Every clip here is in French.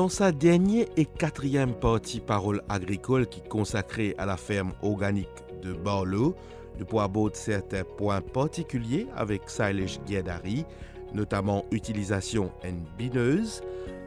Dans sa dernière et quatrième partie parole agricole qui est consacrée à la ferme organique de Barlow, nous pourrons aborder certains points particuliers avec Sailesh Guedari, notamment utilisation en bineuse,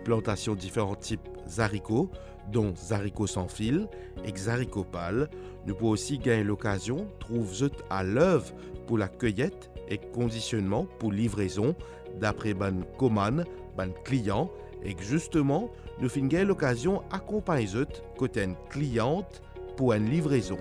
plantation de différents types haricots, dont haricots sans fil et haricots pâles. Nous pourrons aussi gagner l'occasion de trouver à l'œuvre pour la cueillette et conditionnement pour livraison d'après ban commande, ban client, et que justement, nous finissons l'occasion d'accompagner côté une cliente pour une livraison.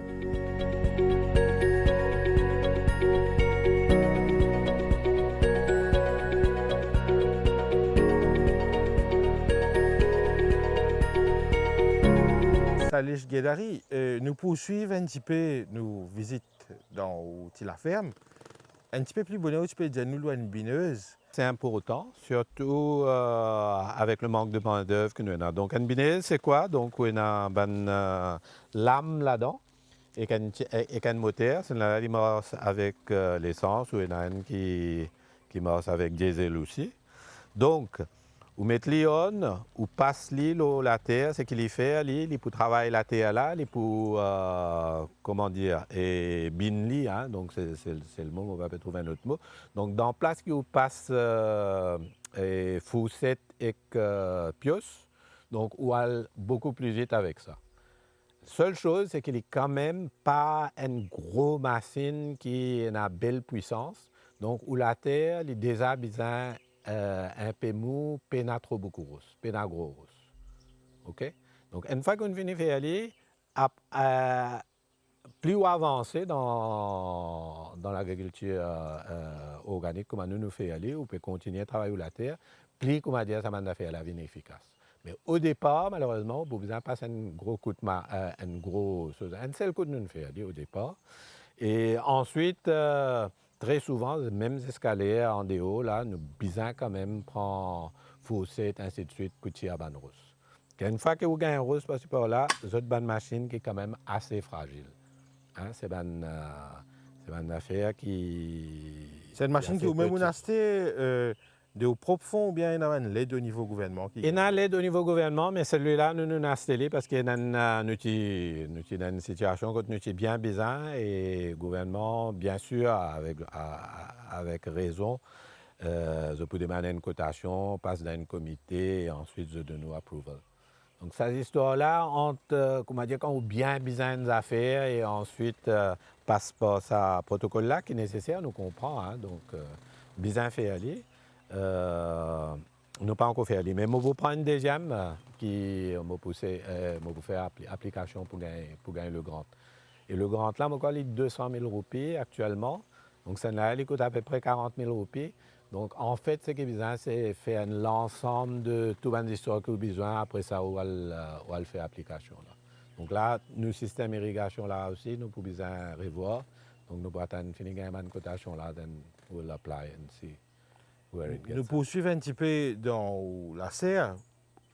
Sailesh Guedari, nous poursuivons un petit peu nos visites dans la ferme. Un petit peu plus bonheur, tu peux dire nous une bineuse. C'est important, surtout avec le manque de main-d'œuvre que nous avons. Donc, une bineuse, c'est quoi? Donc, on a une lame là-dedans et un moteur. C'est là qui marche avec l'essence ou il y en a une qui marche avec diesel aussi. Donc, vous mettez l'ion, ou passe la terre, ce qu'il fait, il pour travailler la terre là, il pour, comment dire, et bin hein, donc c'est le mot, on va peut trouver un autre mot. Donc, dans place qui vous passe foussette et pios, donc, ou aller beaucoup plus vite avec ça. Seule chose, c'est qu'il n'est quand même pas une grosse machine qui a une belle puissance. Donc, où la terre, il est déjà besoin un peu mou, pas trop beaucoup rousse, pas gros rousse. OK? Donc, une fois qu'on finit de faire aller, plus avancé dans l'agriculture organique, comme nous faisons aller, on peut continuer à travailler la terre, plus, comment dire, ça m'a fait la vie efficace. Mais au départ, malheureusement, vous besoin passer un gros coup de un gros chose, un seul coup de nous fait aller au départ. Et ensuite, très souvent, même escaliers en déo, là, nous besoin quand même prendre fossette, ainsi de suite, pour tirer à ban rousse. Une fois que vous gagnez un rousse par ce là, vous avez une machine qui est quand même assez fragile. Hein, c'est une affaire qui. C'est une machine qui vous même acheté de vos propres fonds ou bien il y a une aide au niveau gouvernement Il y a l'aide au niveau gouvernement, mais celui-là, nous nous installé parce qu'il y a une situation que nous sommes bien besoin et le gouvernement, bien sûr, avec raison, je peux demander une cotation, passe dans un comité et ensuite je donne approval. Donc, cette histoire-là, comment dire, quand on bien besoin des affaires et ensuite passe par ce protocole-là qui est nécessaire, nous comprenons. Hein, donc, bien fait aller. Nous pas encore fait aller. Mais je vais prendre une deuxième qui m'a fait application pour gagner le grant. Et le grant là, il coûte 200 000 roupies actuellement. Donc, ça coûte à peu près 40 000 roupies. Donc, en fait, ce qui est besoin, c'est faire l'ensemble de toutes les histoires que vous avez besoin. Après ça, on va faire application. Là. Donc là, nous, système irrigation là aussi, nous pouvons besoin revoir. Donc, nous pouvons finir une cotation là, then we'll apply and see where it gets. Nous poursuivons un petit peu dans la serre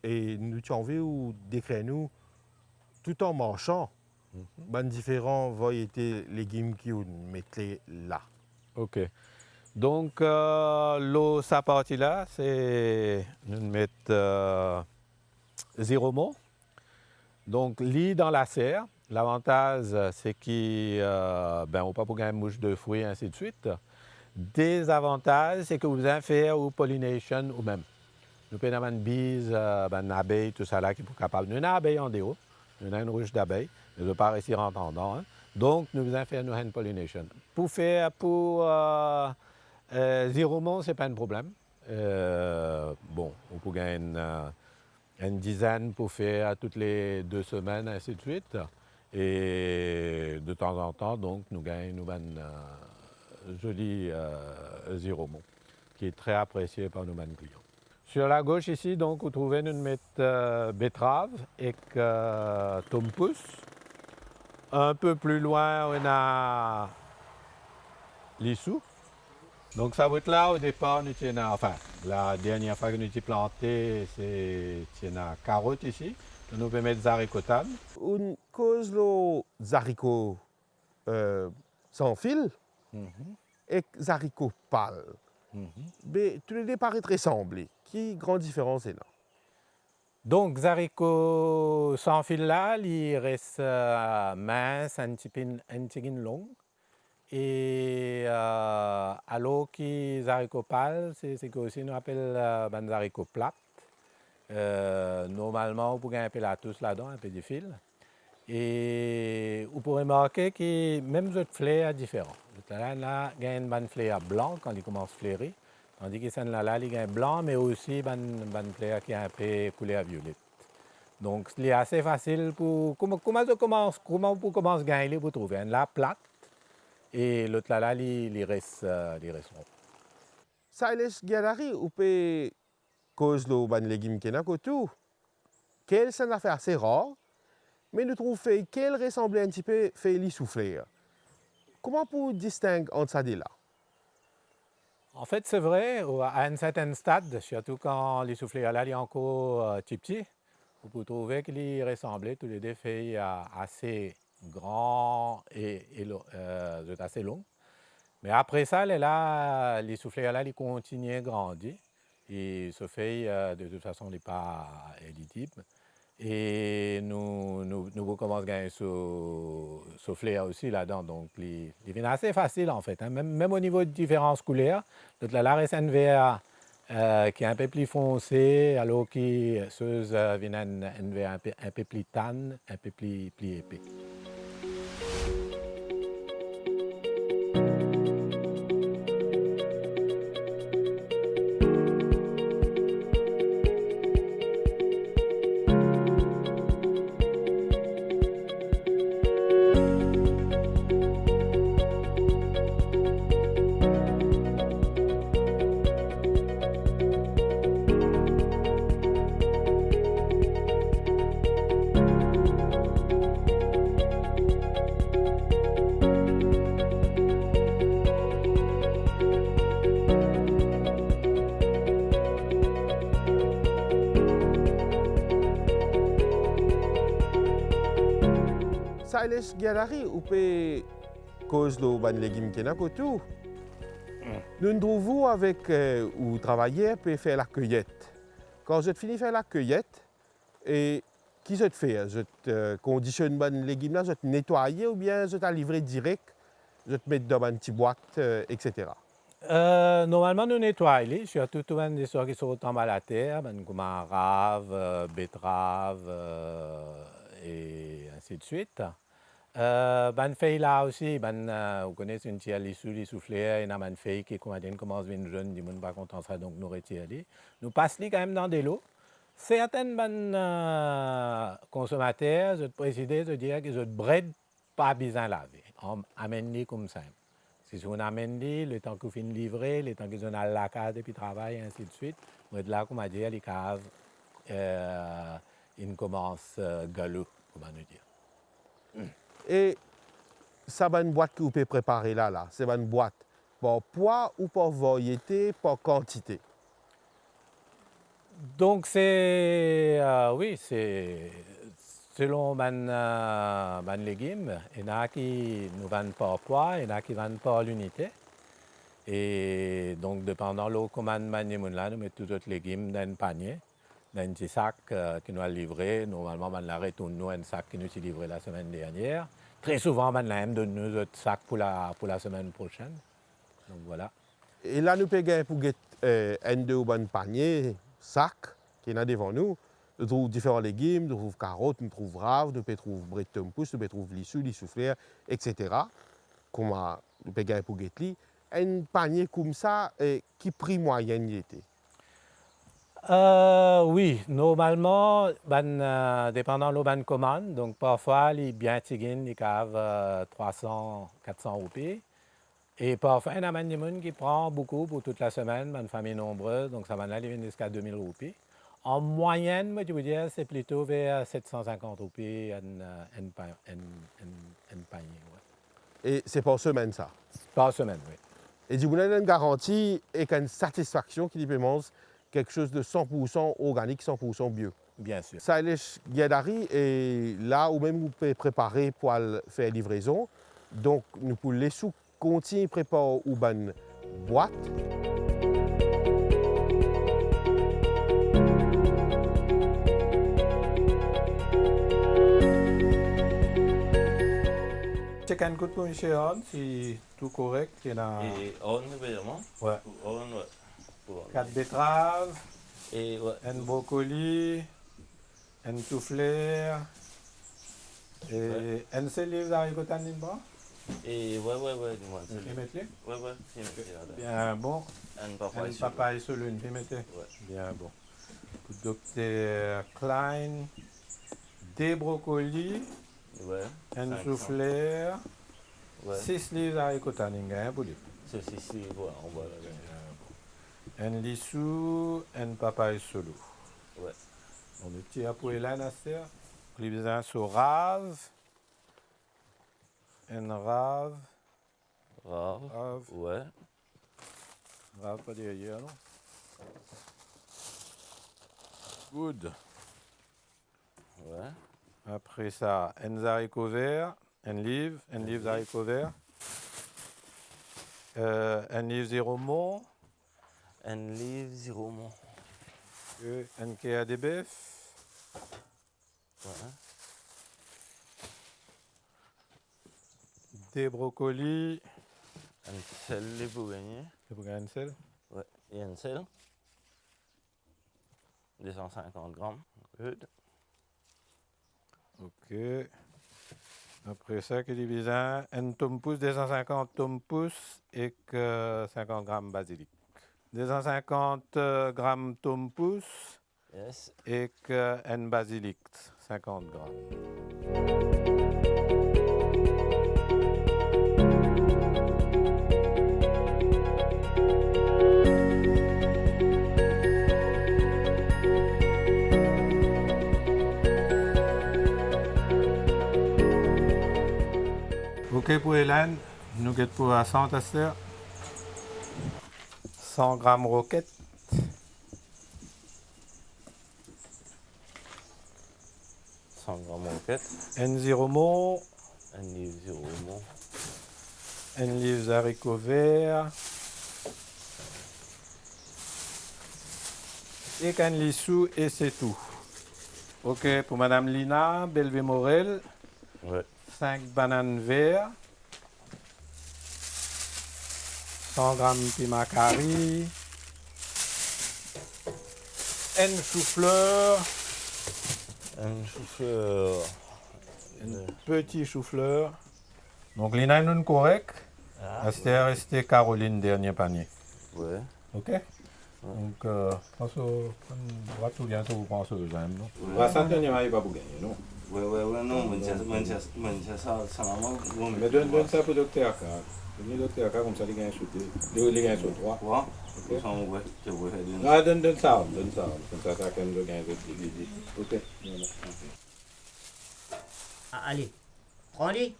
et nous avons envie de décrire nous tout en marchant. Différents variétés de légumes qui vous mettez là. OK. Donc, l'eau, sa partie là, c'est nous mettre zéro mot. Donc, lit dans la serre. L'avantage, c'est qu'on n'a pas pour gagner une mouche de fruits, ainsi de suite. Désavantage, c'est que vous allez faire ou pollination ou même. Nous avons une bise, une abeille, tout ça là qui est capable. Nous avons une abeille en déo, nous avons une ruche d'abeilles, nous ne pas réussir en entendant. Hein. Donc, nous allons faire une pollination. Pour zéro mot, ce n'est pas un problème. Bon, on peut gagner une dizaine pour faire toutes les 2 semaines, ainsi de suite. Et de temps en temps, donc, nous gagnons une joli zéro mot, qui est très apprécié par nos clients. Sur la gauche ici, donc, vous trouvez une betterave et tompous. Un peu plus loin, on a l'issou. Donc, ça va être là, au départ, nous avons, enfin, la dernière fois que nous avons planté, c'est une carotte ici. Nous pouvons mettre des haricots tables. Une cause les haricots sans fil et les haricots pâles. Mais tous les deux paraissent ressembler. Quelle grande différence est là? Donc, les haricots sans fil là, ils restent minces, un petit peu longs. Et alors que les haricots pâles, c'est que aussi nous appelle des haricots plats. Normalement, on peut gagner un peu la touche là-dedans, un peu de fil. Et vous pourrez remarquer que même les fleurs sont différents. Là, il y a une fleur blanc quand il commence à fleurir, tandis que celle-là, il y a un blanc, mais aussi une fleur qui est un peu couleur violette. Donc, c'est assez facile pour. Comment vous commencez à gagner pour trouver un là plate et l'autre là, il reste rond. Silas Giadari, ou peut cause le ban légumes qui n'a tout. Quelle c'est une affaire assez rare, mais nous trouvons qu'elle ressemble un petit peu fait les souffler. Comment vous distinguer entre ça et là? En fait, c'est vrai, à un certain stade, surtout quand les soufflets là, sont encore petits, vous pouvez trouver qu'ils ressemblent tous les deux feuilles assez grands et assez longs. Mais après ça, là, les soufflets là, ils continuent à grandir. Et ce feuille, de toute façon, n'est pas éligible. Et nous commençons à gagner ce flair aussi là-dedans. Donc, il devient assez facile en fait. Hein. Même au niveau de différences couleurs, là, reste un vert qui est un peu plus foncé, alors que ceux viennent un vert un peu plus tan, un peu plus épais. Silas Giadari, ou peut cause le ban légumes qui n'a tout. Nous nous trouvons avec où travailler pour faire la cueillette. Quand je finis de faire la cueillette, et qui je te fais? Je te conditionne les légumes là, je te nettoyer ou bien je te livrer direct, je te mets dans une petite boîte, etc. Normalement, nous nettoyons, surtout toutes les choses qui sont tombées à la terre, comme rave, betterave et ainsi de suite. Feuille là aussi, vous connaissez une tielle les souffleurs, il y a une feuille qui commence à venir jeune, du monde pas content ça, donc nous retirons. Nous passons quand même dans de l'eau. Certains consommateurs, je précise de dire que je ne bread pas besoin laver. On amène comme ça. Si on amène le temps que vous finissez de livrer, le temps que vous avez la case et puis travail, et ainsi de suite, mais là, comme on dit, les caves, ils commencent galop, comment nous dire. Et ça va une boîte que vous pouvez préparer là, c'est une boîte par poids ou par variété, par quantité. Donc c'est oui, c'est selon les légumes, il y en a qui nous vendent par poids, il y en a qui vendent par l'unité. Et donc dépendant de l'eau commande là, nous mettons tous les légumes dans un panier, dans un petit sac qui nous a livré. Normalement, on la retourne nous un sac qui nous a livré la semaine dernière. Très souvent, on a donné nous un sac pour la semaine prochaine. Donc voilà. Et là, nous payons pour un deux bon panier, sac, qui est devant nous. Nous trouvons différents légumes, nous trouvons carottes, nous trouvons raves, nous trouvons breton pousse, nous trouvons lissou, les souffleurs, etc. Comme nous payons pour Getli. Un panier comme ça, qui prix moyen y était? Oui, normalement, dépendant de la commande, donc parfois, les bien tigines, ils cavent 300, 400 roupies. Et parfois, il y a des gens qui prend beaucoup pour toute la semaine, une famille nombreuse, donc ça va aller jusqu'à 2000 roupies. En moyenne, moi, je veux dire, c'est plutôt vers 750 roupies un panier. Ouais. Et c'est par semaine ça? Par semaine, oui. Et vous avez une garantie et une satisfaction qui dépend quelque chose de 100% organique, 100% bio. Bien sûr. Silas Giadari est là où même vous pouvez préparer pour faire livraison. Donc, nous pouvons les sous continuer à préparer une boîte. check un coup pour monsieur Horn, si tout correct. Et on, évidemment. Ouais. On, ouais. Pour 4 betteraves, Et ouais. un brocoli, un souffleur, et un seul livre d'haricots en ligne bas. Et ouais, dis-moi. Et mettez. Ouais, c'est mieux. Bien bon. Un Un papaye sur l'une, puis mettez. Ouais. Bien bon. Pour Dr. Klein, des brocolis, Ouais. un 500. souffleur, Ouais. 6 livres d'haricots en ligne, hein, pour lui. Ceci, voilà, on voit là. Un lissou, un papaye solo. Ouais. On est petit à pour là, Nasser. Clivizan sur rave. Un rave. Rare. Ouais. Rave pas derrière, non? Good. Ouais. Après ça, un haricot vert, un livre d'haricots verts. Un livre zéro mont. Un livre, zéro mot. Un kéa de bœuf. Ouais. Des brocolis. Un sel, les pour gagner. C'est pour un sel. Ouais. Et un sel. 250 grammes. Good. Ok. Après ça, que divise un tompousse, 250 tompousse et que 50 grammes basilic. 250 grammes tompousse Yes. et que un basilic, 50 grammes. Ok pour Hélène, nous guette pour à 100 testeurs. 100 grammes roquette. 100 grammes roquette. Un ziromon, Un livre, zéro mot. un livre d'haricots verts. Et qu'un lissou et c'est tout. Ok pour Madame Lina, Belvé Morel. Ouais. 5 bananes vertes, 100 grammes piment curry, un chou-fleur, Un chauffeur. un petit chou-fleur. Donc Lina est non correct. Ah, Esther resté Caroline dernier panier. ouais. Ok. Donc pense au on va tout bientôt vous penser aux j'aime non. Ouais. On va s'entendre mais pas pour gagner non. Ouais, non, ça maman. Mais donne ça pour docteur Aka. Donne docteur Aka comme ça il gagne sur 2. Il gagne sur 3. Quoi? Ouais, tu vois, Ah, donne ça. Comme ça, ça quand même le gain de ok. Ah, allez, prends-les.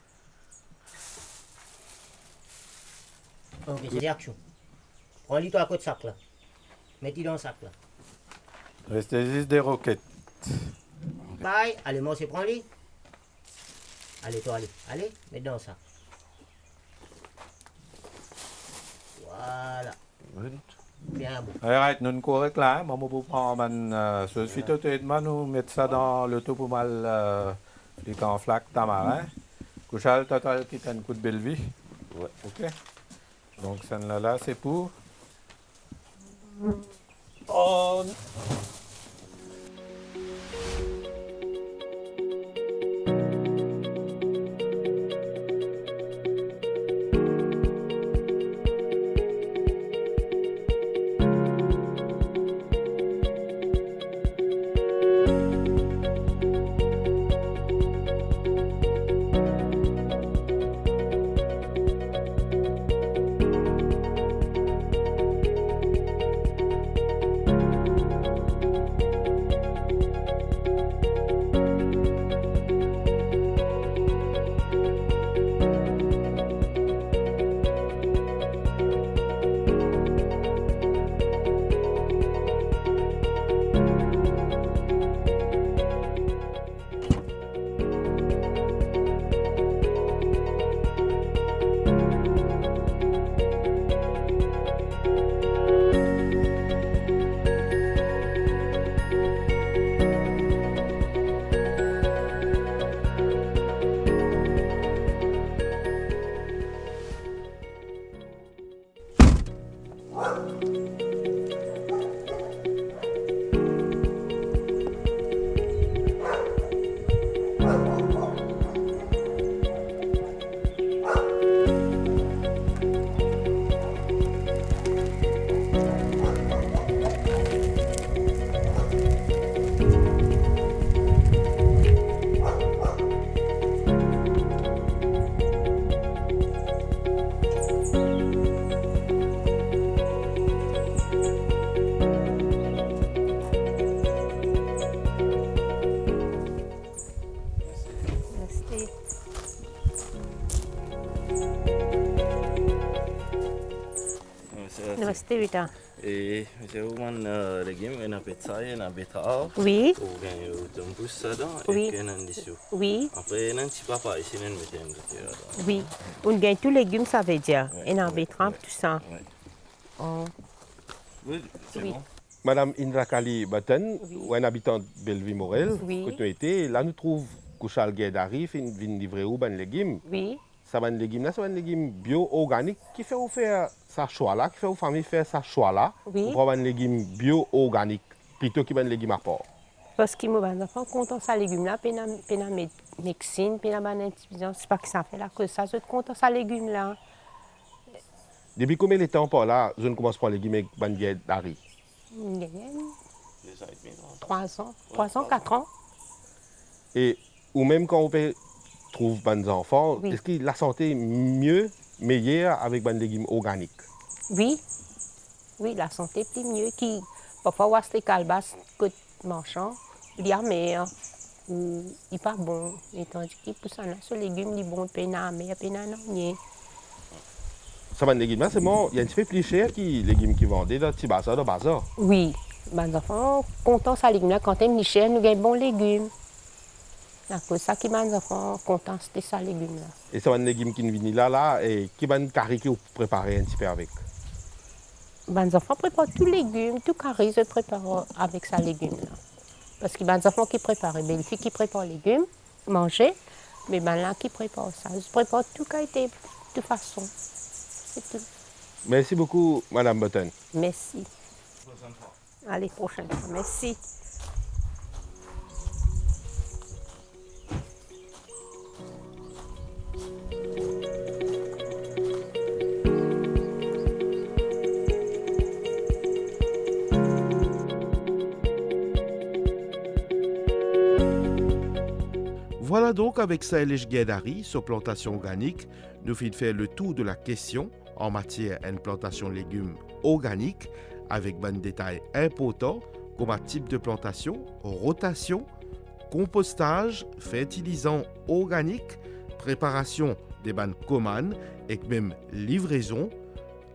Ok, c'est action. Prends-les toi à côté de sac là. Mets-les dans le sac là. Restez juste des roquettes. Bye. Allez, moi aussi, prends-les. Allez, toi, allez, mets dans le sac. Voilà. Bien bon. Alright, nous correct là, hein. Maman pour prendre ce phytotraitement, nous mettre ça dans le tout pour mal les conflac tamarin. Couchal total qui t'a un coup de belle vie. Ouais. Ok. Donc celle-là là, c'est pour. On. activité. Et c'est vraiment légumes, on a pétaille, on a betterave. Oui, On gagne autant de ça dedans Oui. et qu'on a des sous. oui, Après, on a un petit papa ici, on met un petit oui. On gagne tous les légumes, ça veut dire. Ouais, Et en ouais, betterave, ouais. tout ça. Ouais. Oh. Oui, c'est Oui. bon. Madame Indra Kali Button, Oui. ou un habitant de Belleville-Morel, Oui. que tu étais, là nous trouve Kouchal Guédari, vient livrer ou ban légumes. Oui, Ça ban légumes là, c'est un légume bio organique qui fait ou faire sa choix là, qui fait aux familles faire sa choix là, Oui. pour prendre un légume bio organique plutôt qu'un légume à part. parce que mes enfants content ça légume là, puis na médecine, puis na c'est pas que ça fait là que ça, je content ça légume là. Depuis combien de temps par là, je ne commence pas à légumes avec ban Guédari? 3 ans, 3 ans, 4 ans. Et ou même quand on peut trouve ban enfants, Oui. est-ce que la santé est mieux, meilleure avec ban légumes organiques? Oui, oui, la santé est plus mieux. Qui, parfois, on a des calbasses que marchand, il y a meilleur, ou il n'est pas bon. Et tandis que pour ça, ce légume, il est bon, il est meilleur, il est Ça ban légumes là, c'est bon, il y a un petit peu plus cher que les légumes qui vendent dans le petit bazar de bazar. Oui, mes enfants, contents ça légume là, quand ils sont chers, nous gagnons bons légumes. C'est ça qui mes enfants contents, c'était ça légume là. Et c'est un légume qui viennent là, et qui va carré qui vous préparez un petit peu avec. Mes enfants préparent tous les légumes, tout carré, je prépare avec ça légume là. Parce que mes enfants qui préparent, les filles qui préparent les légumes, manger, mais là qui préparent ça. Je prépare tout qualité, de toute façon. C'est tout. Merci beaucoup, Madame Button. Merci. Allez, prochaine fois. Merci. Voilà donc avec Sailesh Guédari, sur plantation organique, nous finissons faire le tour de la question en matière d'une plantation de légumes organique avec un détail important comme un type de plantation, rotation, compostage, fertilisant organique, préparation des bandes communes et même livraison.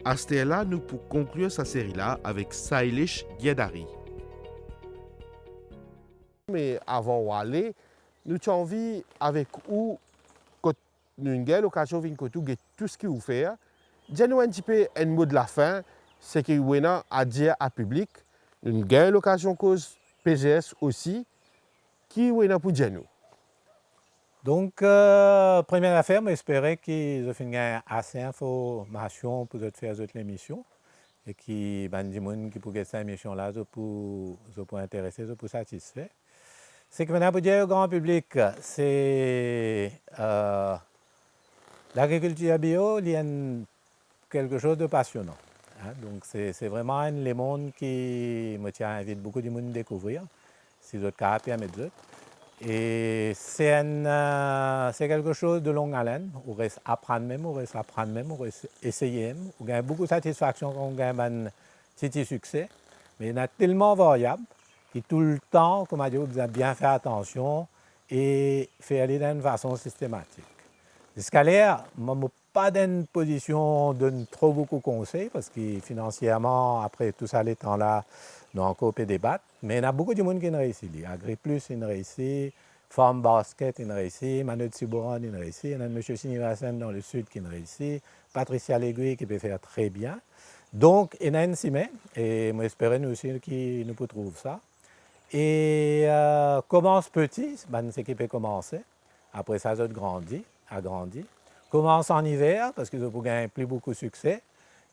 À ce là, nous pour conclure cette série-là avec Sailesh Guédari. Mais avant d'aller, nous avons envie avec vous, quand nous avons l'occasion de tout ce que vous faites. Dis-nous un petit peu un mot de la fin, ce que vous avez à dire à public. Nous avons l'occasion cause PGS aussi, qui vous avez pour dire nous. Donc, première affaire, j'espère qu'ils ont fait assez d'informations pour faire l'émission et que les gens qui pourraient cette émission-là pour intéresser, pour satisfaire. Ce que je veux dire au grand public, c'est l'agriculture bio, il y a quelque chose de passionnant. Hein? Donc, c'est vraiment un monde qui me tient invite beaucoup de monde à découvrir, si d'autres cas permettent d'autres. Et c'est quelque chose de longue haleine, on reste apprendre même, on reste essayer même, on gagne beaucoup de satisfaction quand on gagne un petit succès, mais il y en a tellement variable qui tout le temps, comme je dis, vous avez bien faire attention et faire aller d'une façon systématique. Jusqu'à l'air, je ne suis pas dans une position de trop beaucoup de conseils parce que financièrement, après tout ça, les temps-là, nous avons encore débattre. Mais il y a beaucoup de monde qui réussit. AgriPlus, il réussit. Farm Basket, il réussit. Manu Tsiboran, il réussit. Il y a M. Sinivasen dans le sud qui réussit. Patricia Léguy qui peut faire très bien. Donc, il y a une semaine. Et j'espère nous aussi que nous pouvons trouver ça. Et commence petit, c'est qui peut commencer. Après ça, ça agrandit. Commence en hiver parce que ça peut gagner plus beaucoup de succès.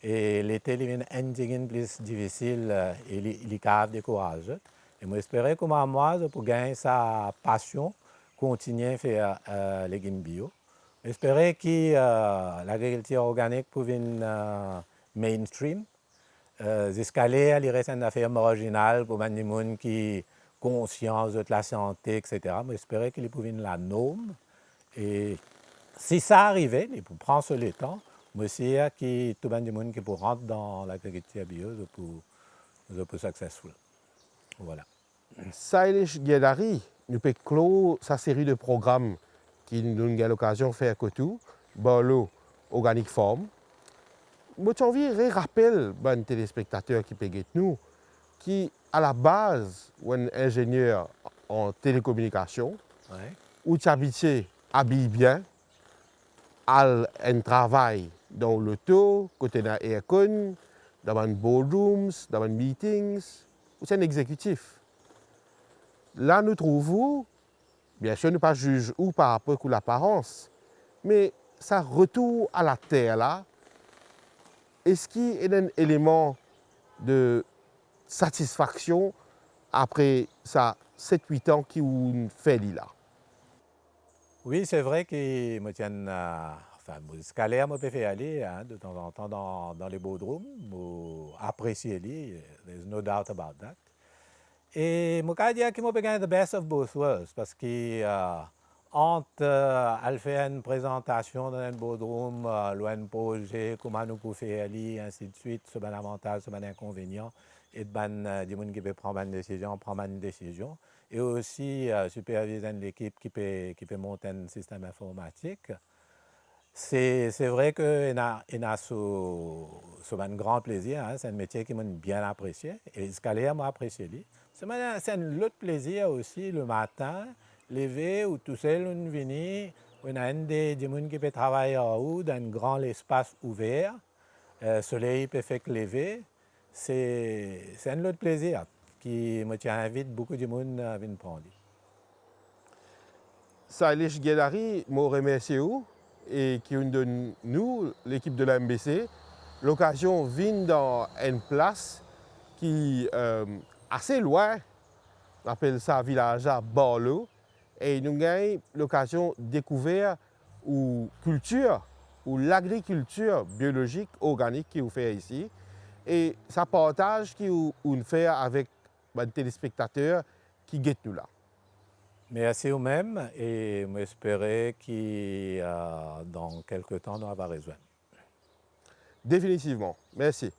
Et l'été, il est un peu plus difficile et il est découragé. Et moi, j'espère que moi, je peux gagner sa passion, continuer à faire les légumes bio. J'espère que l'agriculture organique peut devenir mainstream. Jusqu'à là, il reste une affaire marginale pour les gens qui ont conscience de la santé, etc. Mais j'espère qu'il peut devenir la norme. Et si ça arrivait, il peut prendre le temps. Mais c'est que tout le monde qui peut rentrer dans l'agriculture bio peut successful. Voilà. Sailesh Guédari, nous peut clore sa série de programmes qui nous donne l'occasion de faire que tout, Barlow Organic Farm. moi, j'ai envie de rappeler les téléspectateurs qui payent nous, qui, à la base, un ingénieur en télécommunication, Ouais. où tu habites, habille bien, a un travail dans l'auto, côté d'un aircon, dans un boardrooms, dans un meetings, ou c'est un exécutif. Là, nous trouvons, bien sûr, nous ne pas juge ou par rapport à l'apparence, mais ça retourne à la terre là. Est-ce qu'il y a un élément de satisfaction après ça 7-8 ans qu'on fait là? Oui, c'est vrai que me tiennent, enfin, scalaire, me fait aller hein, de temps en temps dans les boardrooms, pour apprécier les, there's no doubt about that. Et je peux dire que je peux the best of both worlds, parce que entre elle fait une présentation dans un boardroom, un projet, comment nous pouvons faire aller, ainsi de suite, ce bon avantage, ce bon inconvénient, et des gens qui peuvent prendre une décision, et aussi superviser l'équipe qui peut monter un système informatique. C'est vrai qu'il a un grand plaisir, hein, c'est un métier qui m'a bien apprécié, et Scalaire m'a apprécié. C'est un autre plaisir aussi le matin, lever ou tout seul, on vient, on a un des gens qui peut travailler en haut, dans un grand espace ouvert, le soleil peut faire lever, c'est un autre plaisir qui me invite beaucoup de monde à venir prendre. Sailesh Guedari, je remercie vous et qui nous donne, nous, l'équipe de la MBC, l'occasion de venir dans une place qui est assez loin, on appelle ça village à Borloo, et nous avons l'occasion de découvrir la culture ou l'agriculture biologique organique qui vous fait ici. Et ça partage qui vous fait avec les téléspectateurs qui guettent nous là. Merci vous-même et j'espère que dans quelques temps, nous allons rejoindre. Définitivement. Merci.